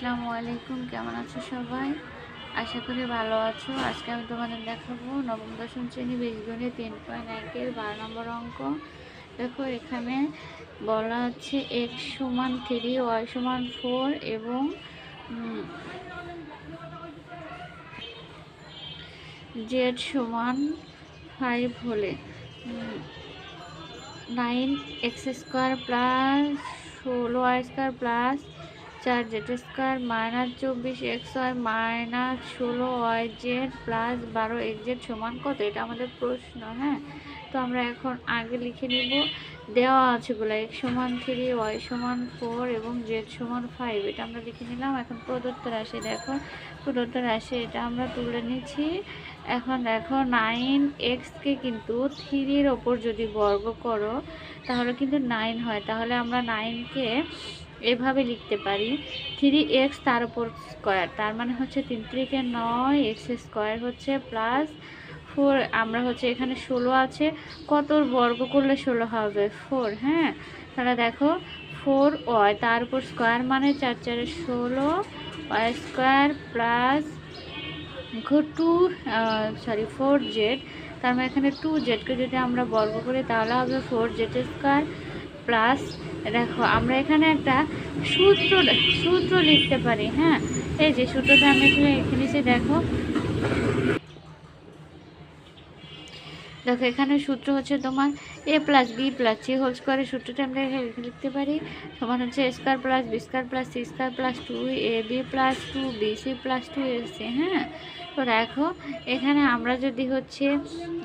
আসসালামু আলাইকুম, কেমন আছো সবাই? আশা করি ভালো আছো। আজকে আমি তোমাদের দেখাবো নবম দশম শ্রেণী বীজগণিত 3.1-এর 12 নম্বর অঙ্ক। দেখো এখানে বলা আছে x সমান 3, y সমান 4 এবং z সমান 5 হলে 9x² plus 16y² plus 4z² minus 24xy minus 16yz plus 12xz সমান কত? এটা আমাদের প্রশ্ন। হ্যাঁ, তো আমরা এখন আগে লিখে নিব। দেওয়া আছে গুলো x সমান 3, y সমান 4 এবং z সমান 5, এটা আমরা লিখে নিলাম। এখন প্রদত্ত রাশি দেখো, প্রদত্ত রাশি এটা আমরা তুলে নিচ্ছি। এখন দেখো 9x-কে কিন্তু 3-এর ওপর যদি বর্গ করো তাহলে কিন্তু 9 হয়। তাহলে আমরা 9-কে এভাবে লিখতে পারি 3x তার উপর স্কোয়ার, তার মানে হচ্ছে 3×3 = 9, x² হচ্ছে প্লাস 4। আমরা হচ্ছে এখানে 16 আছে, কতর বর্গ করলে 16 হবে? 4। হ্যাঁ, তাহলে দেখো 4y তার উপর স্কোয়ার মানে 4 4 16 y² প্লাস 4z, তার মানে এখানে 2z-কে যদি আমরা বর্গ করি তাহলে হবে 4z² প্লাস, দেখো আমরা এখানে একটা সূত্র লিখতে পারি। হ্যাঁ, এই যে সূত্রটা আমি এখানে লিখেছি। দেখো এখানে সূত্র হচ্ছে তোমার a + b + c হোল স্কোয়ারের সূত্রটা আমরা এখানে লিখতে পারি সমান হচ্ছে a² + b² + c² + 2ab + 2bc + 2ac। হ্যাঁ, তো দেখো এখানে আমরা যদি হচ্ছে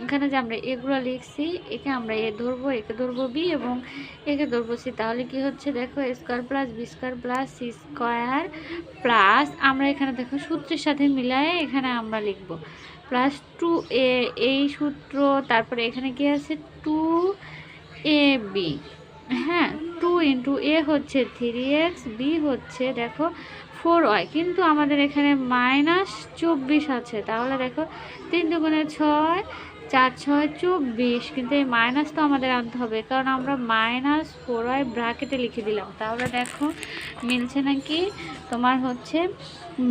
এখানে যে আমরা এগুলো লিখছি, একে আমরা এ ধরবো, একে ধরবো বি এবং একে ধরবো সি, তাহলে কি হচ্ছে দেখো a² + b² + c² প্লাস আমরা এখানে দেখো সূত্রের সাথে মিলায়ে এখানে আমরা লিখবো প্লাস 2a, এই সূত্র। তারপরে এখানে কি আছে 2ab। হ্যাঁ, 2 × a হচ্ছে 3x, b হচ্ছে দেখো 4y, কিন্তু আমাদের এখানে -24 আছে। তাহলে দেখো 3 × 2 = 6, 4 6 24, কিন্তু এই মাইনাস তো আমাদের আনতে হবে কারণ আমরা -4y ব্র্যাকেটে লিখে দিলাম। তাহলে দেখো মিলছে নাকি? তোমার হচ্ছে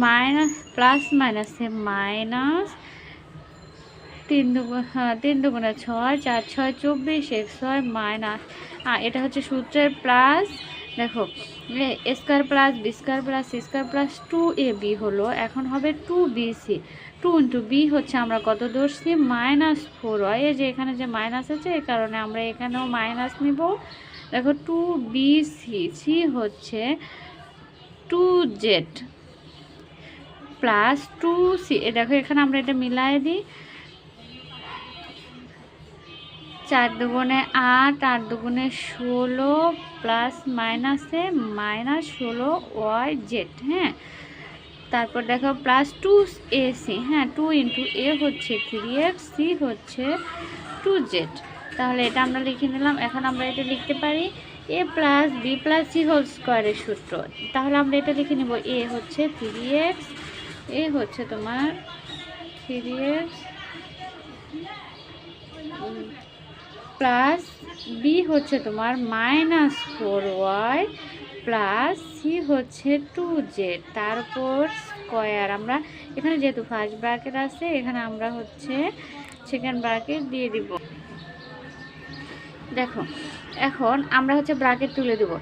মাইনাস প্লাস মাইনাসে মাইনাস 3 × 6 4 6 24 xy মাইনাস, এটা হচ্ছে সূত্রের প্লাস। দেখো a² + b² + c² + 2ab হলো, এখন হবে 2bc। 2 × b হচ্ছে আমরা কত ধরছি? -4y। এই যে এখানে যে মাইনাস আছে এই কারণে আমরা এখানেও মাইনাস নিব। দেখো 2bc, c হচ্ছে 2z প্লাস 2c। দেখো এখানে আমরা এটা মিলাই দিই, 4 × 2 = 8, 8 × 2 = 16 প্লাস মাইনাসে -16yz। হ্যাঁ, তারপর দেখো প্লাস 2ac। হ্যাঁ, 2 × a হচ্ছে 3x, c হচ্ছে 2z। তাহলে এটা আমরা লিখে নিলাম। এখন আমরা এটা লিখতে পারি a + b + c হোল স্কোয়ারের সূত্র। তাহলে আমরা এটা লিখে নেব, a হচ্ছে 3x, a হচ্ছে তোমার 3x প্লাস বি হচ্ছে তোমার -4y প্লাস সি হচ্ছে 2z, তারপর স্কোয়ার। আমরা এখানে যেহেতু ফার্স্ট ব্র্যাকেট আছে এখানে আমরা হচ্ছে সেকেন্ড ব্র্যাকেট দিয়ে দিব। দেখো এখন আমরা হচ্ছে ব্র্যাকেট তুলে দেব,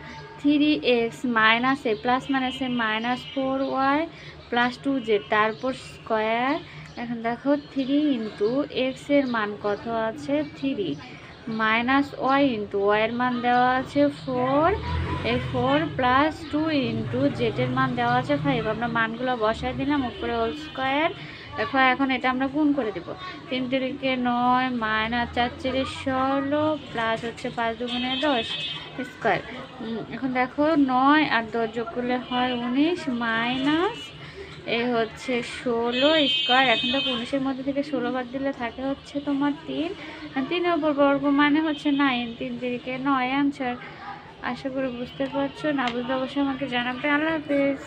3x - a প্লাস মাইনাসে -4y প্লাস 2z, তারপর স্কোয়ার। এখন দেখো 3 × x এর মান কত আছে? 3 মাইনাস y × y এর মান দেওয়া আছে 4, এই 4 প্লাস 2 × z এর মান দেওয়া আছে 5। আমরা মানগুলো বসায় দিলাম, উপরে হোল স্কোয়ার। দেখো এখন এটা আমরা গুণ করে দেব, 3 × 9 মাইনাস 4 × 16 প্লাস হচ্ছে 5 × 2 = 10 স্কোয়ার। এখন দেখো 9 আর 10 যোগ করলে হয় 19 মাইনাস এই হচ্ছে 16 স্কোয়ার। এখন তো 19-এর মধ্যে থেকে 16 বাদ দিলে থাকে হচ্ছে তোমার 3, 3-এর উপর বর্গ মানে হচ্ছে 9, 3 × 9 অ্যান্সার। আশা করি বুঝতে পারছো। না বুঝলে অবশ্যই আমাকে জানাবে। আল্লাহ হাফেজ।